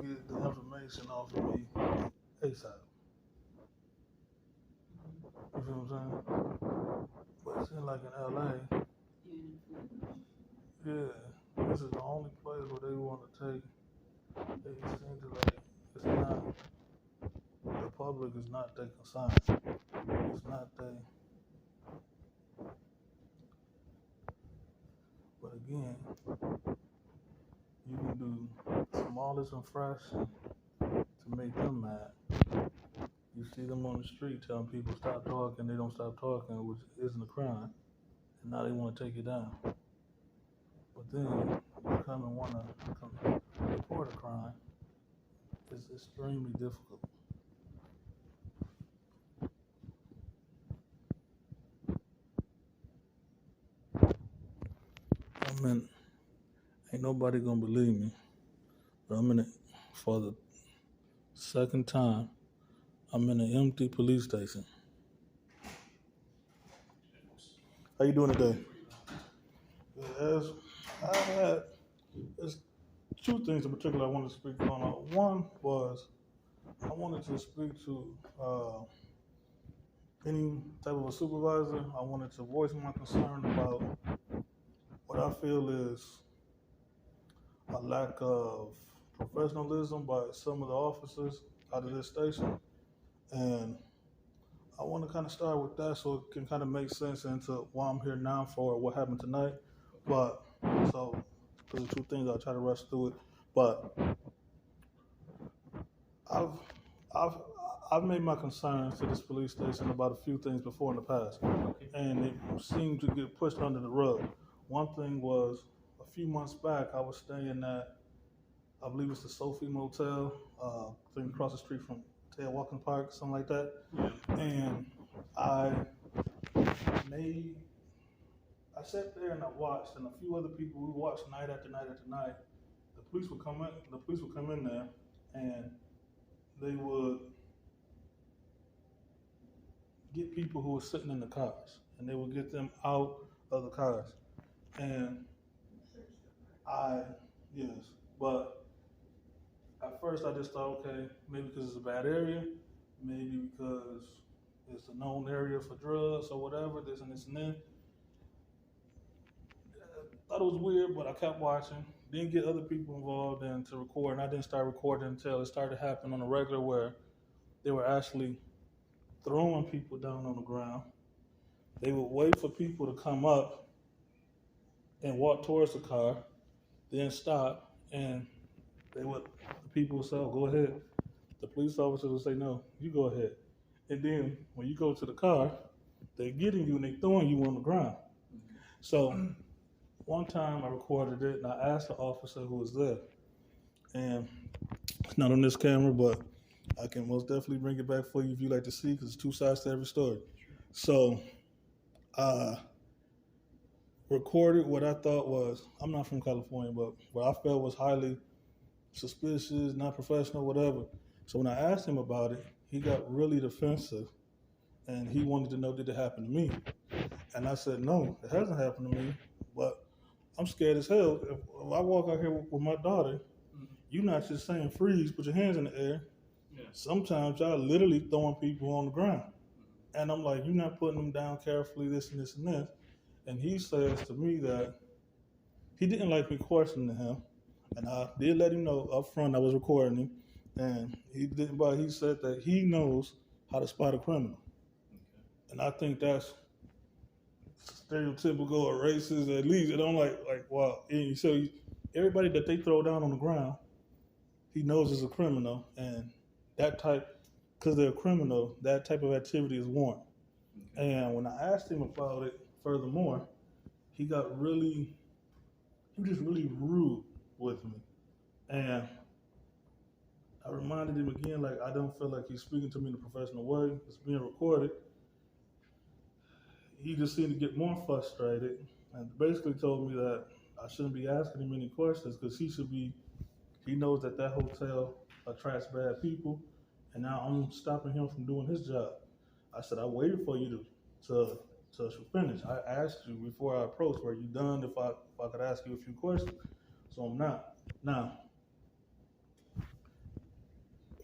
get the information off of me ASAP. You feel what I'm saying? But it seems like in LA, yeah, this is the only place where they want to take. They seem to like it's not the public is not their concern. It's not they. But again, you can do smallest infraction to make them mad. You see them on the street telling people stop talking, they don't stop talking, which isn't a crime, and now they want to take you down. But then you come and want to report a crime, it's extremely difficult. I mean, ain't nobody gonna believe me, but I'm in it for the second time. I'm in an empty police station. How you doing today? Yes, I had there's two things in particular I wanted to speak on. One was I wanted to speak to any type of a supervisor. I wanted to voice my concern about what I feel is a lack of professionalism by some of the officers out of this station. And I want to kind of start with that so it can kind of make sense into why I'm here now for what happened tonight. But so, those are two things I'll try to rush through it. But I've I've I've made my concerns to this police station about a few things before in the past, and it seemed to get pushed under the rug. One thing was a few months back I was staying at I believe it's the Sophie Motel, thing across the street from Ted Walking Park, something like that. And I made I sat there and I watched, and a few other people. We watched night after night after night. The police would come in. The police would come in there, and they would get people who were sitting in the cars, and they would get them out of the cars. And I, yes, but at first I just thought, okay, maybe because it's a bad area, maybe because it's a known area for drugs or whatever, this and this and that. Thought it was weird, but I kept watching. Didn't get other people involved and to record, and I didn't start recording until it started happening on a regular where they were actually throwing people down on the ground. They would wait for people to come up and walk towards the car, then stop, and the people would say, oh, go ahead. The police officer would say, no, you go ahead. And then when you go to the car, they're getting you and they're throwing you on the ground. So one time I recorded it and I asked the officer who was there, and it's not on this camera, but I can most definitely bring it back for you if you like to see, because there's two sides to every story. So I recorded what I thought was, I'm not from California, but what I felt was highly suspicious, not professional, whatever. So when I asked him about it, he got really defensive and he wanted to know, did it happen to me? And I said, no, it hasn't happened to me, but I'm scared as hell. If I walk out here with my daughter, you're not just saying freeze, put your hands in the air. Yeah. Sometimes y'all literally throwing people on the ground. And I'm like, you're not putting them down carefully, this and this and this. And he says to me that he didn't like me questioning him. And I did let him know up front I was recording him. And he didn't, but he said that he knows how to spot a criminal. And I think that's stereotypical or racist at least. And I'm like, wow. And so everybody that they throw down on the ground, he knows is a criminal. And that type, because they're a criminal, that type of activity is warrant. And when I asked him about it furthermore, he was just really rude with me. And I reminded him again, like, I don't feel like he's speaking to me in a professional way. It's being recorded. He just seemed to get more frustrated and basically told me that I shouldn't be asking him any questions because he knows that hotel attracts bad people, and now I'm stopping him from doing his job. I said, I waited for you to finish. I asked you before I approached, were you done if I could ask you a few questions? So I'm not. Now,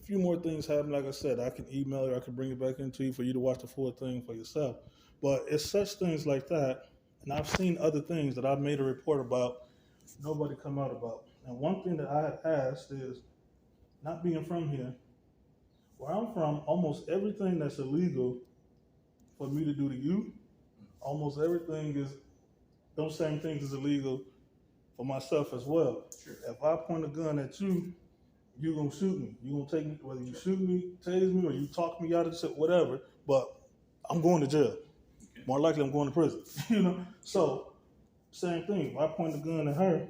few more things happen. Like I said, I can email you, I can bring it back into you for you to watch the full thing for yourself. But it's such things like that, and I've seen other things that I've made a report about, nobody come out about. And one thing that I had asked is, not being from here, where I'm from, almost everything that's illegal for me to do to you, almost everything is, those same things is illegal for myself as well. Sure. If I point a gun at you, you're gonna shoot me. You're gonna take me, whether you shoot me, tase me, or you talk me out of shit, whatever, but I'm going to jail. Okay. More likely I'm going to prison. So same thing. If I point a gun at her,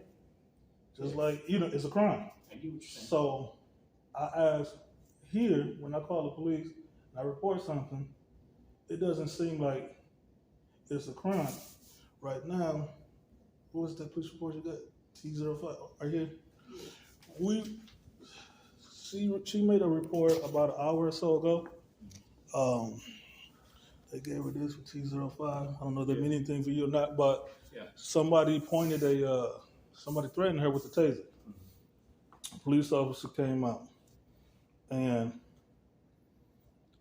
just like, it's a crime. I get what you're saying. So I ask here, when I call the police and I report something, it doesn't seem like it's a crime. Right now, what was that police report you got? T05, right here? She made a report about an hour or so ago. They gave her this for T05. I don't know if that means anything for you or not, but somebody somebody threatened her with a taser. A police officer came out and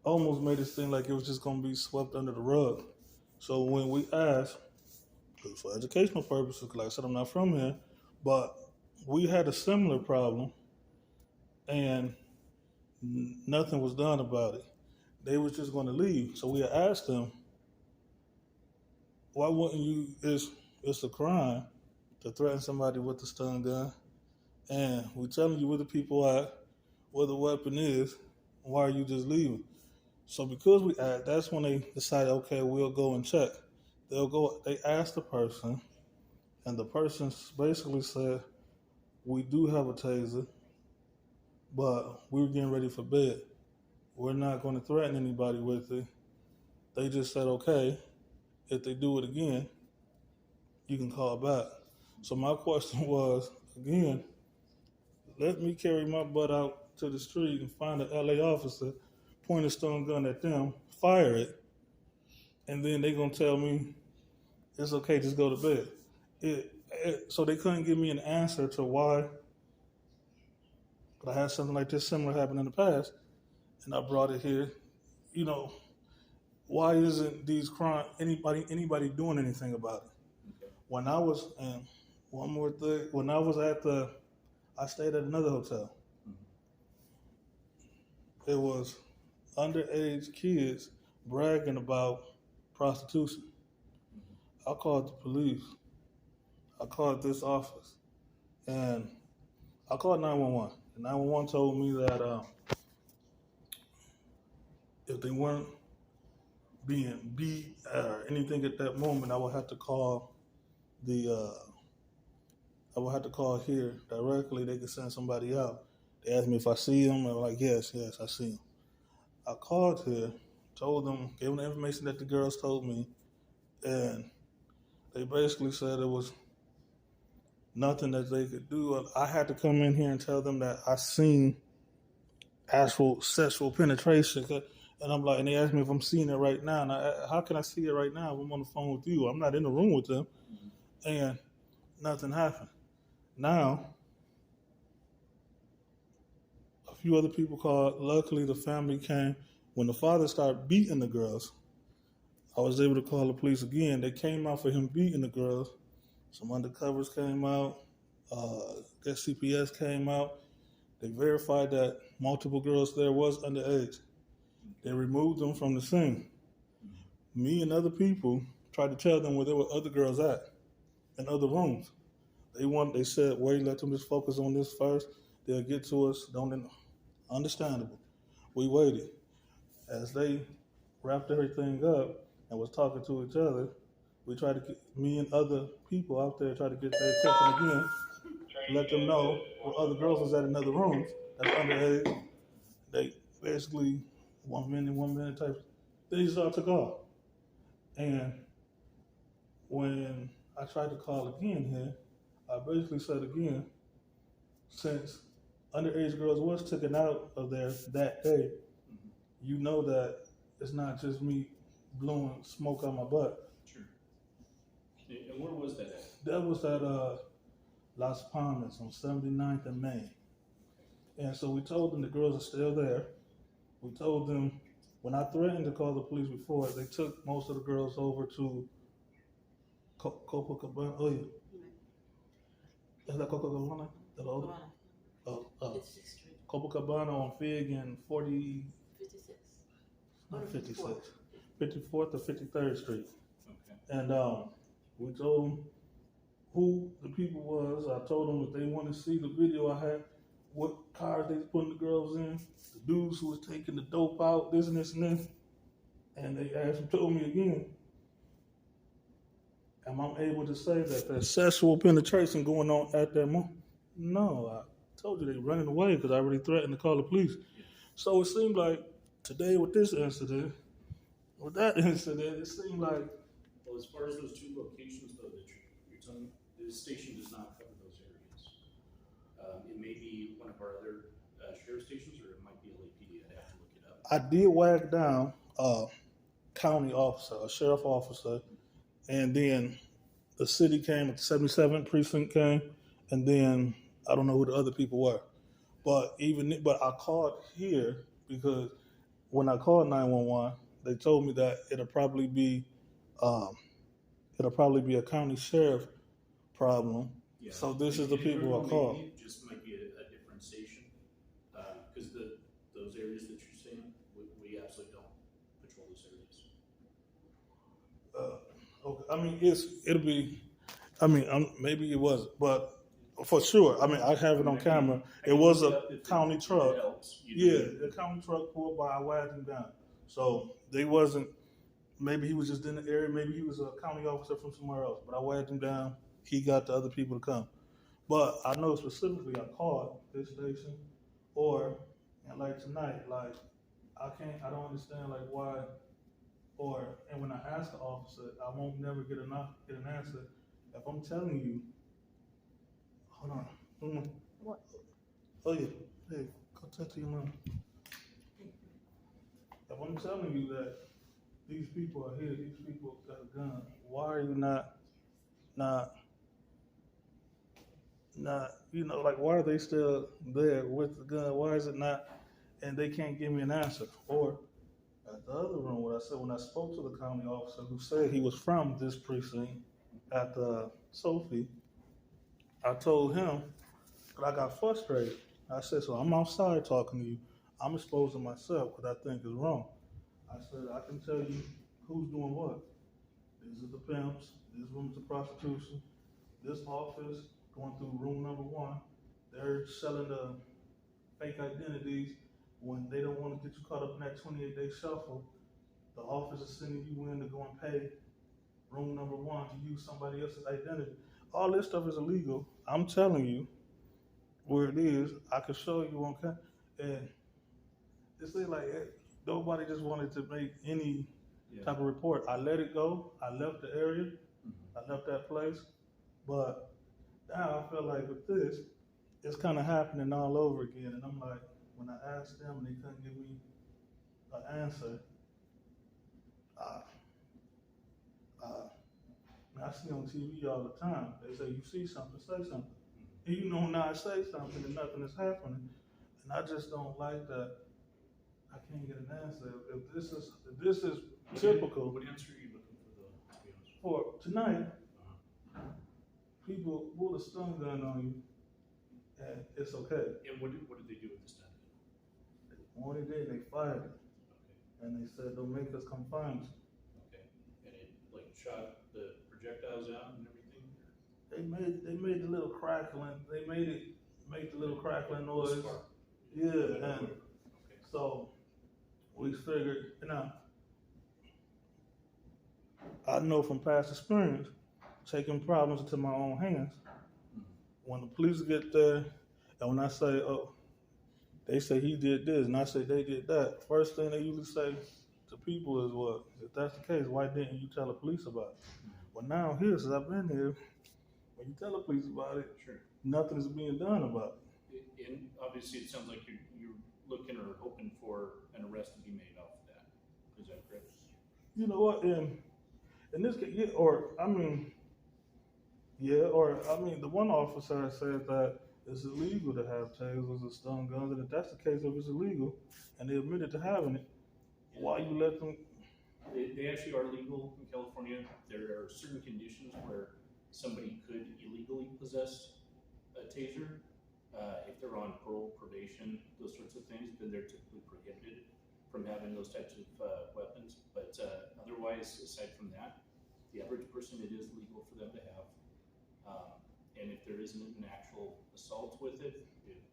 almost made it seem like it was just going to be swept under the rug. So when we asked, for educational purposes, like I said, I'm not from here, but we had a similar problem and nothing was done about it. They was just going to leave. So we had asked them, why wouldn't you, it's a crime to threaten somebody with a stun gun, and we're telling you where the people are, where the weapon is, why are you just leaving? So because we asked, that's when they decided, okay, we'll go and check. They asked the person, and the person basically said, we do have a taser, but we were getting ready for bed. We're not going to threaten anybody with it. They just said, okay, if they do it again, you can call back. So my question was, again, let me carry my butt out to the street and find an LA officer, point a stun gun at them, fire it, and then they're going to tell me it's okay, just go to bed. So they couldn't give me an answer to why. But I had something like this similar happen in the past, and I brought it here. Why isn't these crime anybody doing anything about it? When I was, and one more thing, when I was I stayed at another hotel. It was underage kids bragging about prostitution. I called the police. I called this office, and I called 911. And 911 told me that if they weren't being beat or anything at that moment, I would have to call here directly. They could send somebody out. They asked me if I see them. I'm like, yes, I see them. I called here, told them, gave them the information that the girls told me, and they basically said it was nothing that they could do. I had to come in here and tell them that I seen actual sexual penetration. And I'm like, and they asked me if I'm seeing it right now. And how can I see it right now if I'm on the phone with you? I'm not in the room with them. And nothing happened. Now, a few other people called. Luckily, the family came. When the father started beating the girls, I was able to call the police again. They came out for him beating the girls. Some undercovers came out. CPS came out. They verified that multiple girls there was underage. They removed them from the scene. Me and other people tried to tell them where there were other girls at in other rooms. They said, wait, let them just focus on this first. They'll get to us. Understandable. We waited. As they wrapped everything up and was talking to each other, we tried to get, me and other people out there tried to get their attention again, let them know where other girls was at in other rooms that's underage. They basically 1 minute type. They just all took off. And when I tried to call again here, I basically said again, since underage girls was taken out of there that day, you know that it's not just me blowing smoke out my butt. Sure. And where was that at? That was at Las Palmas on 79th and Main. And so we told them the girls are still there. We told them when I threatened to call the police before, they took most of the girls over to Copacabana. Oh yeah, is that Copacabana? That other? It's Copacabana on Fig and 40, 56. Not 56. 54th or 53rd Street. Okay. And we told them who the people was. I told them if they want to see the video I had, what cars they was putting the girls in, the dudes who was taking the dope out, this and this and this. And they asked, told me again, am I able to say that there's sexual penetration going on at that moment? No, I told you they running away because I already threatened to call the police. So it seemed like today with this incident, with that incident, it seemed like. Well, as far as those two locations, though, that you're telling me, the station does not cover those areas. It may be one of our other sheriff stations, or it might be LAPD. I'd have to look it up. I did wag down a county officer, a sheriff officer, and then the city came, the 77th precinct came, and then I don't know who the other people were. But I called here because when I called 911, they told me that it'll probably be a county sheriff problem. Yeah. So this is the people I called. It just might be a different station because those areas that you're saying, we absolutely don't patrol those areas. Okay. I mean, it'll be. I mean, maybe it was, but for sure. I mean, I have it on camera. It was a county truck. Yeah, the county truck pulled by. I wagged him down. So they wasn't. Maybe he was just in the area. Maybe he was a county officer from somewhere else. But I wagged him down. He got the other people to come. But I know specifically I called this station, and like tonight, like I don't understand like why, and when I ask the officer, I won't never get an answer. If I'm telling you, hold on. What? Oh yeah, hey, go talk to your mom. If I'm telling you that these people are here, these people got a gun, why are you not, like why are they still there with the gun? Why is it not, and they can't give me an answer? Or at the other room, what I said when I spoke to the county officer who said he was from this precinct at Sophie, I told him, but I got frustrated. I said, so I'm outside talking to you. I'm exposing myself because I think it's wrong. I said, I can tell you who's doing what. These are the pimps. This room's the prostitution. This office, going through room number 1, they're selling the fake identities. When they don't want to get you caught up in that 28-day shuffle, the office is sending you in to go and pay room number 1 to use somebody else's identity. All this stuff is illegal. I'm telling you where it is. I can show you on camera. And it's like nobody just wanted to make any type of report. I let it go. I left the area. I left that place. But now I feel like with this, it's kind of happening all over again. And I'm like, when I asked them and they couldn't give me an answer, I see on TV all the time. They say, you see something, say something. And you know now I say something and nothing is happening. And I just don't like that I can't get an answer. If this is typical. What answer are you looking for though, to be honest? For tonight, people pull a stun gun on you and it's okay. And what did they do with the stun gun? One day they fired it. Okay. And they said they'll make us come find you. Okay. And it like shot the projectiles out and everything? They made the little crackling. They made the little crackling noise. Yeah. And so we figured, I know from past experience, taking problems into my own hands. When the police get there, and when I say, oh, they say he did this, and I say they did that, first thing they usually say to people is, well, if that's the case, why didn't you tell the police about it? Well, now here, since I've been here, when you tell the police about it, nothing is being done about it. And obviously it sounds like you're looking or hoping for an arrest to be made off of that. Is that correct? You know what, in this case, the one officer said that it's illegal to have tasers or stun guns, and if that's the case, if it's illegal, and they admitted to having it, why you let them? They actually are legal in California. There are certain conditions where somebody could illegally possess a taser. If they're on parole, probation, those sorts of things, then they're typically prohibited from having those types of weapons. But otherwise, aside from that, the average person, it is legal for them to have. And if there isn't an actual assault with it, if there's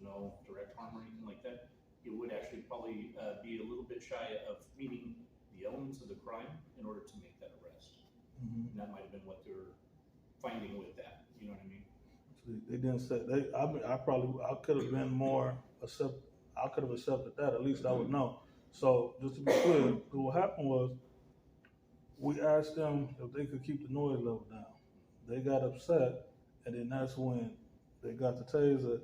no direct harm or anything like that, it would actually probably be a little bit shy of meeting the elements of the crime in order to make that arrest. Mm-hmm. And that might have been what they were finding with that. You know what I mean? See, they didn't say they. I could have been more accept. I could have accepted that. At least I would know. So just to be clear, what happened was we asked them if they could keep the noise level down. They got upset, and then that's when they got the taser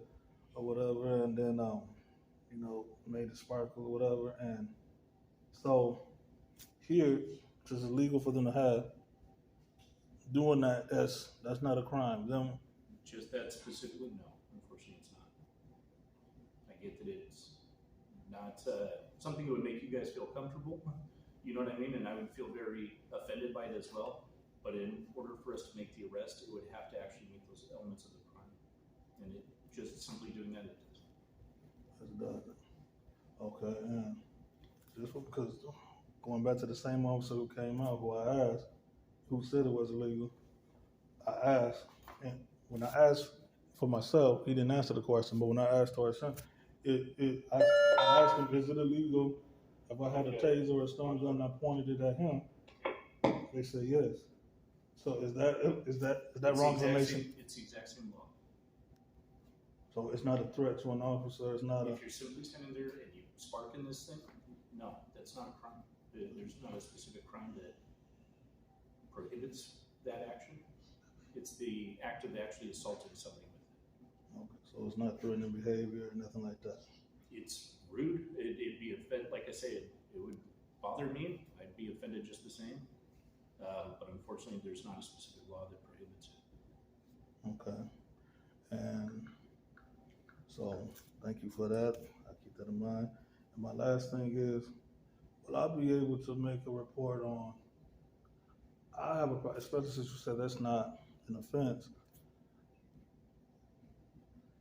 or whatever, and then made it sparkle or whatever. And so here, it's illegal for them to have. Doing that, that's not a crime. Them. Just that specifically, no. Unfortunately, it's not. I get that it's not something that would make you guys feel comfortable. You know what I mean? And I would feel very offended by it as well. But in order for us to make the arrest, it would have to actually meet those elements of the crime. And it just simply doing that, it doesn't. It doesn't. Okay, and just because going back to the same officer who came out, who I asked, who said it was illegal, I asked, and when I asked for myself, he didn't answer the question. But when I asked our son, I asked him, "Is it illegal if I had a taser or a stun gun and I pointed it at him?" They said yes. So is that wrong information? It's the exact same law. So it's not a threat to an officer. It's not. If you're simply standing there and you spark in this thing, no, that's not a crime. There's not a specific crime that prohibits that action. It's the act of actually assaulting somebody with it. Okay, so it's not threatening behavior or nothing like that. It's rude. It'd be offended. Like I say, it would bother me. I'd be offended just the same. But unfortunately, there's not a specific law that prohibits it. Okay. And so, thank you for that. I keep that in mind. And my last thing is, will I be able to make a report on? I have a, especially since you said that's not an offense.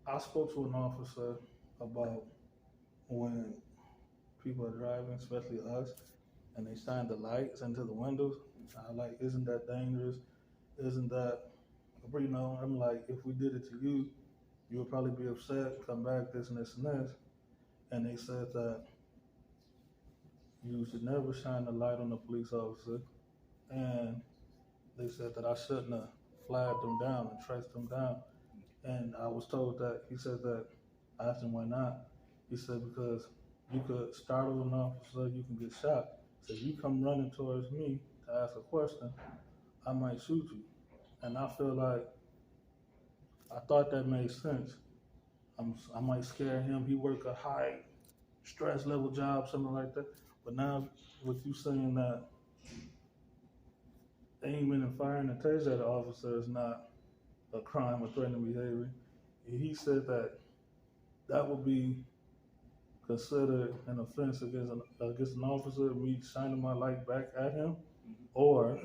I spoke to an officer about when people are driving, especially us, and they shine the lights into the windows. I'm like, isn't that dangerous? Isn't that, I'm like, if we did it to you, you would probably be upset, come back, this and this and this. And they said that you should never shine the light on a police officer. And they said that I shouldn't have flagged them down and traced them down. And I was told that, he said that, I asked him why not. He said because you could startle an officer, you can get shot. So if you come running towards me to ask a question, I might shoot you. And I feel like, I thought that made sense. I might scare him. He work a high stress level job, something like that. But now with you saying that aiming and firing a taser at an officer is not a crime or threatening behavior, he said that that would be considered an offense against an officer, me shining my light back at him, or